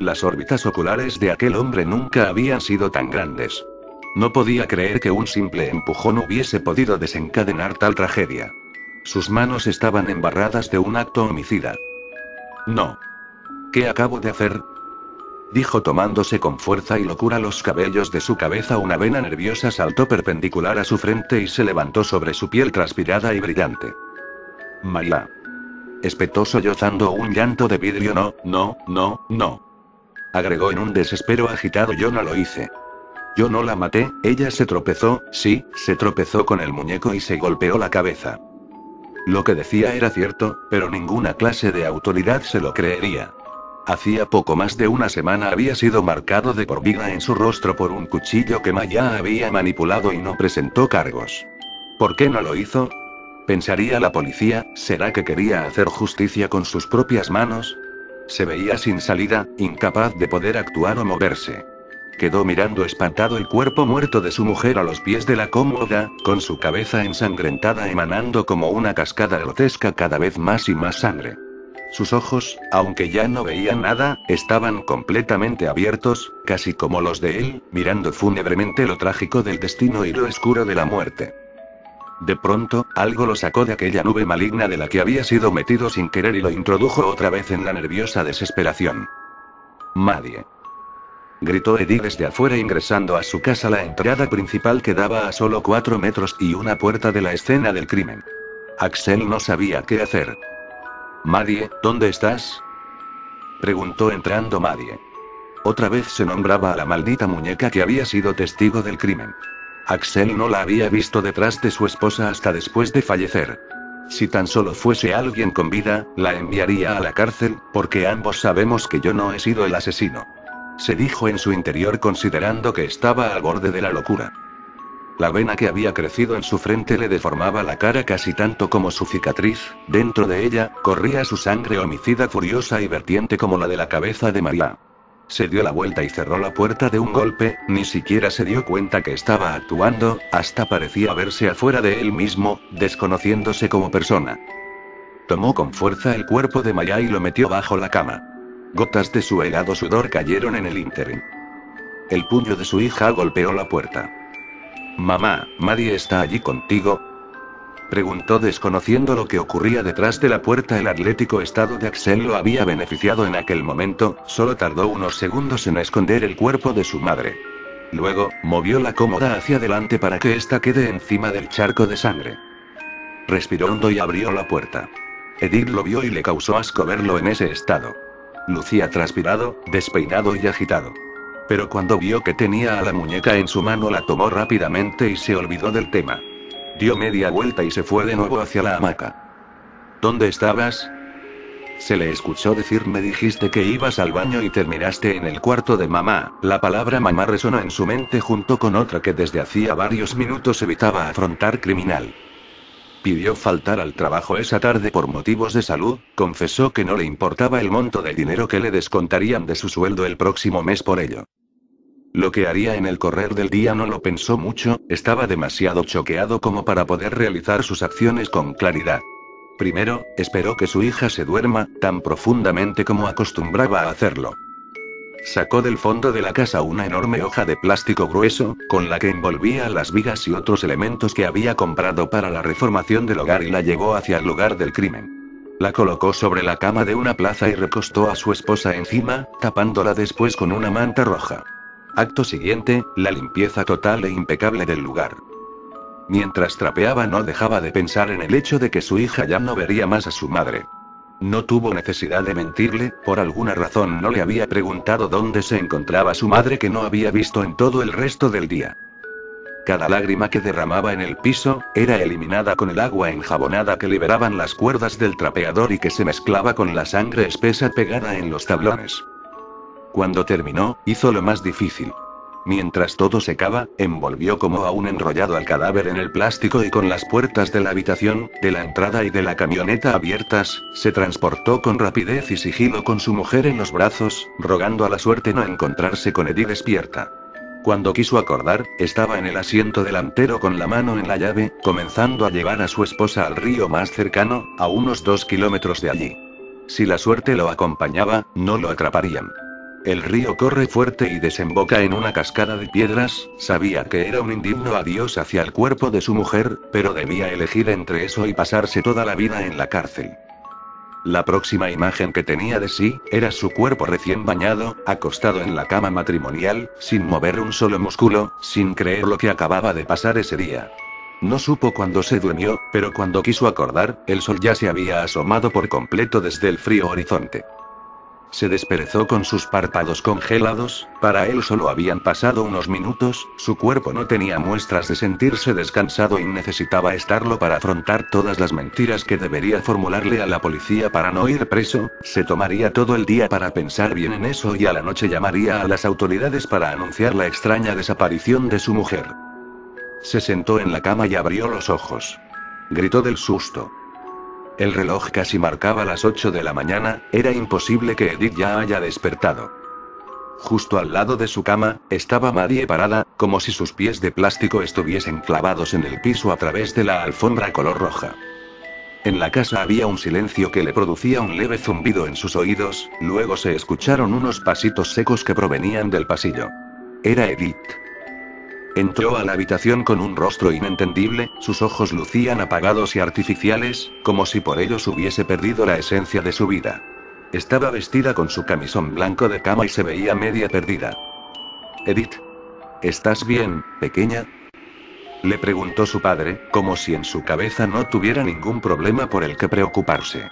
Las órbitas oculares de aquel hombre nunca habían sido tan grandes. No podía creer que un simple empujón hubiese podido desencadenar tal tragedia. Sus manos estaban embarradas de un acto homicida. No. ¿Qué acabo de hacer? dijo tomándose con fuerza y locura los cabellos de su cabeza. Una vena nerviosa saltó perpendicular a su frente y se levantó sobre su piel transpirada y brillante. María. Espetó sollozando un llanto de vidrio. No, no, no, no. Agregó en un desespero agitado. Yo no lo hice. Yo no la maté. Ella se tropezó, sí, se tropezó con el muñeco y se golpeó la cabeza. Lo que decía era cierto, pero ninguna clase de autoridad se lo creería. Hacía poco más de una semana había sido marcado de por vida en su rostro por un cuchillo que Maya había manipulado y no presentó cargos. ¿Por qué no lo hizo? Pensaría la policía, ¿será que quería hacer justicia con sus propias manos? Se veía sin salida, incapaz de poder actuar o moverse. Quedó mirando espantado el cuerpo muerto de su mujer a los pies de la cómoda, con su cabeza ensangrentada emanando como una cascada grotesca cada vez más y más sangre. Sus ojos, aunque ya no veían nada, estaban completamente abiertos, casi como los de él, mirando fúnebremente lo trágico del destino y lo oscuro de la muerte. De pronto, algo lo sacó de aquella nube maligna de la que había sido metido sin querer y lo introdujo otra vez en la nerviosa desesperación. Maddie. Gritó Eddie desde afuera ingresando a su casa. La entrada principal quedaba a solo 4 metros y una puerta de la escena del crimen. Axel no sabía qué hacer. Maddie, ¿dónde estás? Preguntó entrando Maddie. Otra vez se nombraba a la maldita muñeca que había sido testigo del crimen. Axel no la había visto detrás de su esposa hasta después de fallecer. Si tan solo fuese alguien con vida, la enviaría a la cárcel, porque ambos sabemos que yo no he sido el asesino. Se dijo en su interior considerando que estaba al borde de la locura. La vena que había crecido en su frente le deformaba la cara casi tanto como su cicatriz. Dentro de ella, corría su sangre homicida furiosa y vertiente como la de la cabeza de María. Se dio la vuelta y cerró la puerta de un golpe, ni siquiera se dio cuenta que estaba actuando, hasta parecía verse afuera de él mismo, desconociéndose como persona. Tomó con fuerza el cuerpo de Maya y lo metió bajo la cama. Gotas de su helado sudor cayeron en el ínterin. El puño de su hija golpeó la puerta. «Mamá, ¿Maddie está allí contigo?», preguntó desconociendo lo que ocurría detrás de la puerta. El atlético estado de Axel lo había beneficiado en aquel momento, solo tardó unos segundos en esconder el cuerpo de su madre. Luego, movió la cómoda hacia adelante para que ésta quede encima del charco de sangre. Respiró hondo y abrió la puerta. Edith lo vio y le causó asco verlo en ese estado. Lucía transpirado, despeinado y agitado. Pero cuando vio que tenía a la muñeca en su mano la tomó rápidamente y se olvidó del tema. Dio media vuelta y se fue de nuevo hacia la hamaca. ¿Dónde estabas?, se le escuchó decir. «Me dijiste que ibas al baño y terminaste en el cuarto de mamá». La palabra mamá resonó en su mente junto con otra que desde hacía varios minutos evitaba afrontar. Criminal. Pidió faltar al trabajo esa tarde por motivos de salud, confesó que no le importaba el monto de dinero que le descontarían de su sueldo el próximo mes por ello. Lo que haría en el correr del día no lo pensó mucho, estaba demasiado choqueado como para poder realizar sus acciones con claridad. Primero, esperó que su hija se duerma, tan profundamente como acostumbraba a hacerlo. Sacó del fondo de la casa una enorme hoja de plástico grueso, con la que envolvía las vigas y otros elementos que había comprado para la reformación del hogar y la llevó hacia el lugar del crimen. La colocó sobre la cama de una plaza y recostó a su esposa encima, tapándola después con una manta roja. Acto siguiente, la limpieza total e impecable del lugar. Mientras trapeaba no dejaba de pensar en el hecho de que su hija ya no vería más a su madre. No tuvo necesidad de mentirle, por alguna razón no le había preguntado dónde se encontraba su madre que no había visto en todo el resto del día. Cada lágrima que derramaba en el piso, era eliminada con el agua enjabonada que liberaban las cuerdas del trapeador y que se mezclaba con la sangre espesa pegada en los tablones. Cuando terminó, hizo lo más difícil. Mientras todo secaba, envolvió como aún enrollado al cadáver en el plástico y con las puertas de la habitación, de la entrada y de la camioneta abiertas, se transportó con rapidez y sigilo con su mujer en los brazos, rogando a la suerte no encontrarse con Eddie despierta. Cuando quiso acordar, estaba en el asiento delantero con la mano en la llave, comenzando a llevar a su esposa al río más cercano, a unos 2 kilómetros de allí. Si la suerte lo acompañaba, no lo atraparían. El río corre fuerte y desemboca en una cascada de piedras. Sabía que era un indigno adiós hacia el cuerpo de su mujer, pero debía elegir entre eso y pasarse toda la vida en la cárcel. La próxima imagen que tenía de sí, era su cuerpo recién bañado, acostado en la cama matrimonial, sin mover un solo músculo, sin creer lo que acababa de pasar ese día. No supo cuándo se durmió, pero cuando quiso acordar, el sol ya se había asomado por completo desde el frío horizonte. Se desperezó con sus párpados congelados, para él solo habían pasado unos minutos, su cuerpo no tenía muestras de sentirse descansado y necesitaba estarlo para afrontar todas las mentiras que debería formularle a la policía para no ir preso, se tomaría todo el día para pensar bien en eso y a la noche llamaría a las autoridades para anunciar la extraña desaparición de su mujer. Se sentó en la cama y abrió los ojos. Gritó del susto. El reloj casi marcaba las 8 de la mañana, era imposible que Edith ya haya despertado. Justo al lado de su cama, estaba Maddie parada, como si sus pies de plástico estuviesen clavados en el piso a través de la alfombra color roja. En la casa había un silencio que le producía un leve zumbido en sus oídos, luego se escucharon unos pasitos secos que provenían del pasillo. Era Edith. Entró a la habitación con un rostro inentendible, sus ojos lucían apagados y artificiales, como si por ellos hubiese perdido la esencia de su vida. Estaba vestida con su camisón blanco de cama y se veía media perdida. Edith. ¿Estás bien, pequeña? Le preguntó su padre, como si en su cabeza no tuviera ningún problema por el que preocuparse.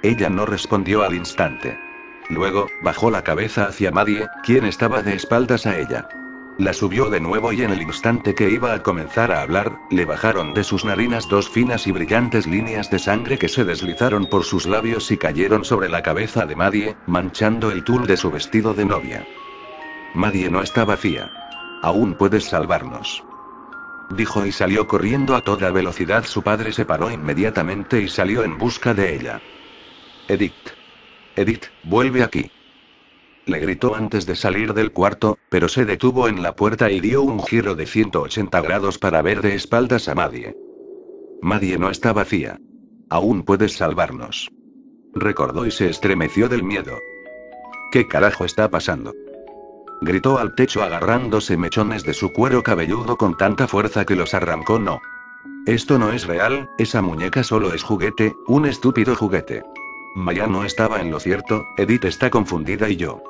Ella no respondió al instante. Luego, bajó la cabeza hacia Maddie, quien estaba de espaldas a ella. La subió de nuevo y en el instante que iba a comenzar a hablar, le bajaron de sus narinas dos finas y brillantes líneas de sangre que se deslizaron por sus labios y cayeron sobre la cabeza de Maddie, manchando el tul de su vestido de novia. Maddie no está vacía. Aún puedes salvarnos. Dijo y salió corriendo a toda velocidad. Su padre se paró inmediatamente y salió en busca de ella. Edith. Edith, vuelve aquí. Le gritó antes de salir del cuarto, pero se detuvo en la puerta y dio un giro de 180 grados para ver de espaldas a Maddie. Maddie no está vacía. Aún puedes salvarnos. Recordó y se estremeció del miedo. ¿Qué carajo está pasando? Gritó al techo agarrándose mechones de su cuero cabelludo con tanta fuerza que los arrancó. No. Esto no es real, esa muñeca solo es juguete, un estúpido juguete. Maya no estaba en lo cierto, Edith está confundida y yo.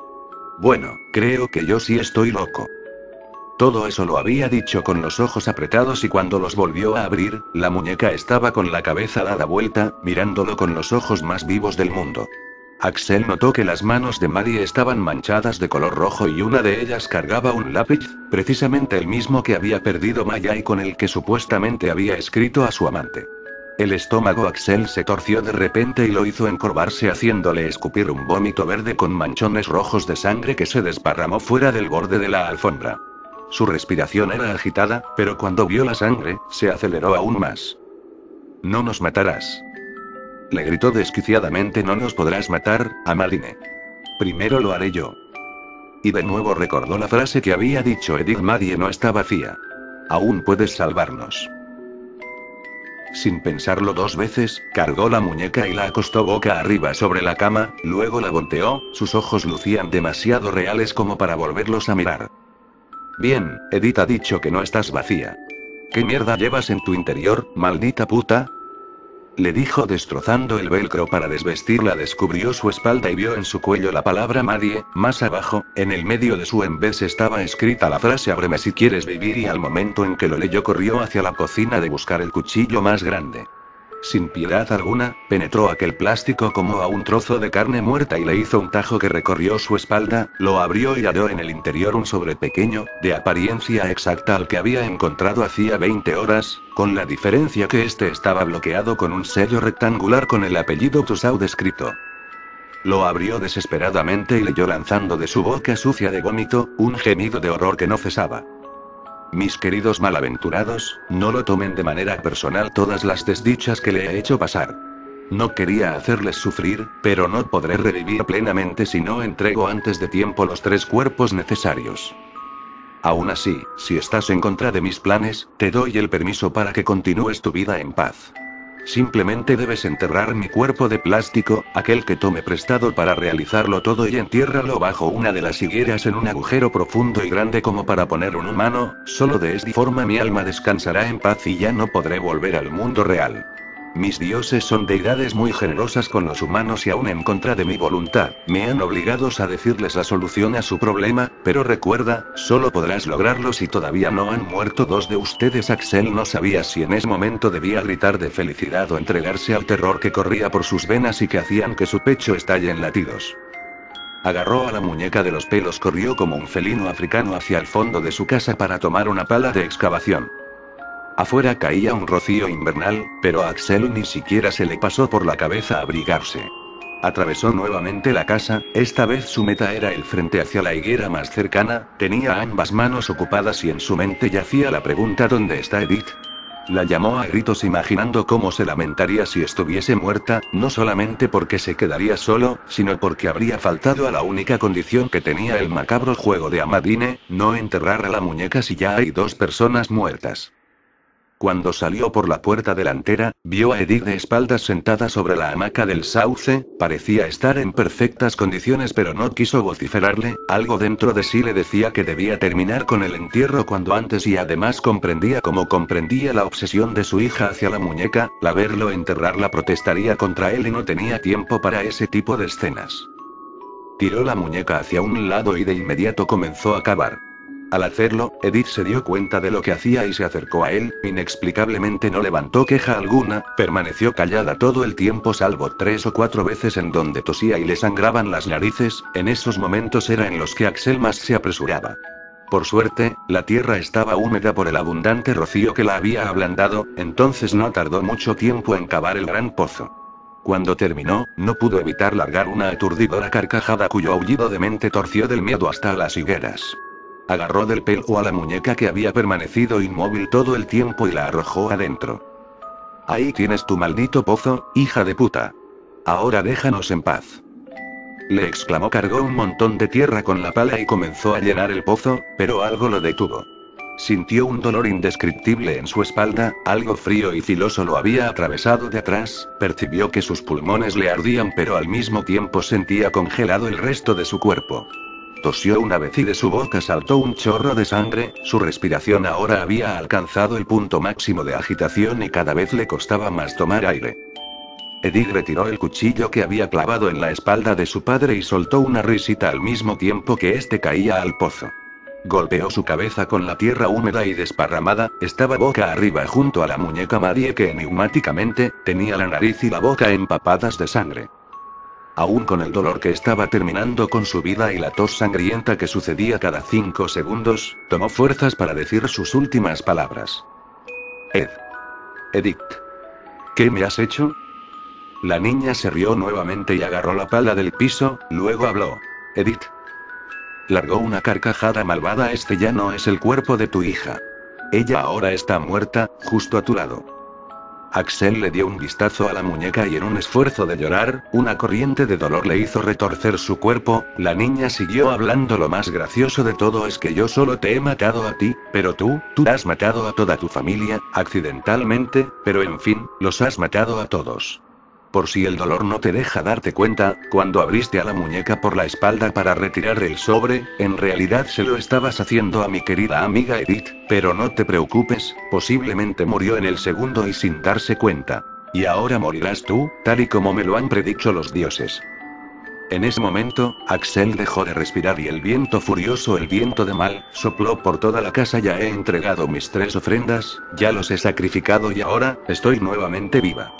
Bueno, creo que yo sí estoy loco. Todo eso lo había dicho con los ojos apretados y cuando los volvió a abrir, la muñeca estaba con la cabeza dada vuelta, mirándolo con los ojos más vivos del mundo. Axel notó que las manos de Maddie estaban manchadas de color rojo y una de ellas cargaba un lápiz, precisamente el mismo que había perdido Maya y con el que supuestamente había escrito a su amante. El estómago Axel se torció de repente y lo hizo encorvarse haciéndole escupir un vómito verde con manchones rojos de sangre que se desparramó fuera del borde de la alfombra. Su respiración era agitada, pero cuando vio la sangre, se aceleró aún más. No nos matarás. Le gritó desquiciadamente. No nos podrás matar, Amaline. Primero lo haré yo. Y de nuevo recordó la frase que había dicho Edith. Maddie no está vacía. Aún puedes salvarnos. Sin pensarlo dos veces, cargó la muñeca y la acostó boca arriba sobre la cama, luego la volteó, sus ojos lucían demasiado reales como para volverlos a mirar. Bien, Edith ha dicho que no estás vacía. ¿Qué mierda llevas en tu interior, maldita puta? Le dijo destrozando el velcro para desvestirla. Descubrió su espalda y vio en su cuello la palabra Maddie, más abajo, en el medio de su embés estaba escrita la frase ábreme si quieres vivir y al momento en que lo leyó corrió hacia la cocina de buscar el cuchillo más grande. Sin piedad alguna, penetró aquel plástico como a un trozo de carne muerta y le hizo un tajo que recorrió su espalda, lo abrió y halló en el interior un sobre pequeño, de apariencia exacta al que había encontrado hacía 20 horas, con la diferencia que este estaba bloqueado con un sello rectangular con el apellido Tussaud escrito. Lo abrió desesperadamente y leyó lanzando de su boca sucia de vómito, un gemido de horror que no cesaba. Mis queridos malaventurados, no lo tomen de manera personal todas las desdichas que le he hecho pasar. No quería hacerles sufrir, pero no podré revivir plenamente si no entrego antes de tiempo los 3 cuerpos necesarios. Aún así, si estás en contra de mis planes, te doy el permiso para que continúes tu vida en paz. Simplemente debes enterrar mi cuerpo de plástico, aquel que tome prestado para realizarlo todo y entiérralo bajo una de las higueras en un agujero profundo y grande como para poner un humano, solo de esta forma mi alma descansará en paz y ya no podré volver al mundo real. Mis dioses son deidades muy generosas con los humanos y aún en contra de mi voluntad, me han obligados a decirles la solución a su problema, pero recuerda, solo podrás lograrlo si todavía no han muerto dos de ustedes. Axel no sabía si en ese momento debía gritar de felicidad o entregarse al terror que corría por sus venas y que hacían que su pecho estalle en latidos. Agarró a la muñeca de los pelos, corrió como un felino africano hacia el fondo de su casa para tomar una pala de excavación. Afuera caía un rocío invernal, pero a Axel ni siquiera se le pasó por la cabeza abrigarse. Atravesó nuevamente la casa, esta vez su meta era el frente hacia la higuera más cercana, tenía ambas manos ocupadas y en su mente yacía la pregunta: ¿dónde está Edith? La llamó a gritos imaginando cómo se lamentaría si estuviese muerta, no solamente porque se quedaría solo, sino porque habría faltado a la única condición que tenía el macabro juego de Amadine, no enterrar a la muñeca si ya hay dos personas muertas. Cuando salió por la puerta delantera, vio a Edith de espaldas sentada sobre la hamaca del sauce, parecía estar en perfectas condiciones pero no quiso vociferarle, algo dentro de sí le decía que debía terminar con el entierro cuando antes y además comprendía como comprendía la obsesión de su hija hacia la muñeca, la verlo enterrarla protestaría contra él y no tenía tiempo para ese tipo de escenas. Tiró la muñeca hacia un lado y de inmediato comenzó a cavar. Al hacerlo, Edith se dio cuenta de lo que hacía y se acercó a él, inexplicablemente no levantó queja alguna, permaneció callada todo el tiempo salvo 3 o 4 veces en donde tosía y le sangraban las narices, en esos momentos era en los que Axel más se apresuraba. Por suerte, la tierra estaba húmeda por el abundante rocío que la había ablandado, entonces no tardó mucho tiempo en cavar el gran pozo. Cuando terminó, no pudo evitar largar una aturdidora carcajada cuyo aullido demente torció del miedo hasta las higueras. Agarró del pelo a la muñeca que había permanecido inmóvil todo el tiempo y la arrojó adentro. Ahí tienes tu maldito pozo, hija de puta. Ahora déjanos en paz. Le exclamó. Cargó un montón de tierra con la pala y comenzó a llenar el pozo, pero algo lo detuvo. Sintió un dolor indescriptible en su espalda, algo frío y filoso lo había atravesado de atrás, percibió que sus pulmones le ardían pero al mismo tiempo sentía congelado el resto de su cuerpo. Tosió una vez y de su boca saltó un chorro de sangre, su respiración ahora había alcanzado el punto máximo de agitación y cada vez le costaba más tomar aire. Edith retiró el cuchillo que había clavado en la espalda de su padre y soltó una risita al mismo tiempo que éste caía al pozo. Golpeó su cabeza con la tierra húmeda y desparramada, estaba boca arriba junto a la muñeca Marie que enigmáticamente, tenía la nariz y la boca empapadas de sangre. Aún con el dolor que estaba terminando con su vida y la tos sangrienta que sucedía cada 5 segundos, tomó fuerzas para decir sus últimas palabras. Edith. ¿Qué me has hecho? La niña se rió nuevamente y agarró la pala del piso, luego habló. Edith. Largó una carcajada malvada. Este ya no es el cuerpo de tu hija. Ella ahora está muerta, justo a tu lado. Axel le dio un vistazo a la muñeca y en un esfuerzo de llorar, una corriente de dolor le hizo retorcer su cuerpo. La niña siguió hablando. Lo más gracioso de todo es que yo solo te he matado a ti, pero tú has matado a toda tu familia, accidentalmente, pero en fin, los has matado a todos. Por si el dolor no te deja darte cuenta, cuando abriste a la muñeca por la espalda para retirar el sobre, en realidad se lo estabas haciendo a mi querida amiga Edith, pero no te preocupes, posiblemente murió en el segundo y sin darse cuenta. Y ahora morirás tú, tal y como me lo han predicho los dioses. En ese momento, Axel dejó de respirar y el viento furioso, el viento de mal, sopló por toda la casa. Ya he entregado mis 3 ofrendas, ya los he sacrificado y ahora, estoy nuevamente viva.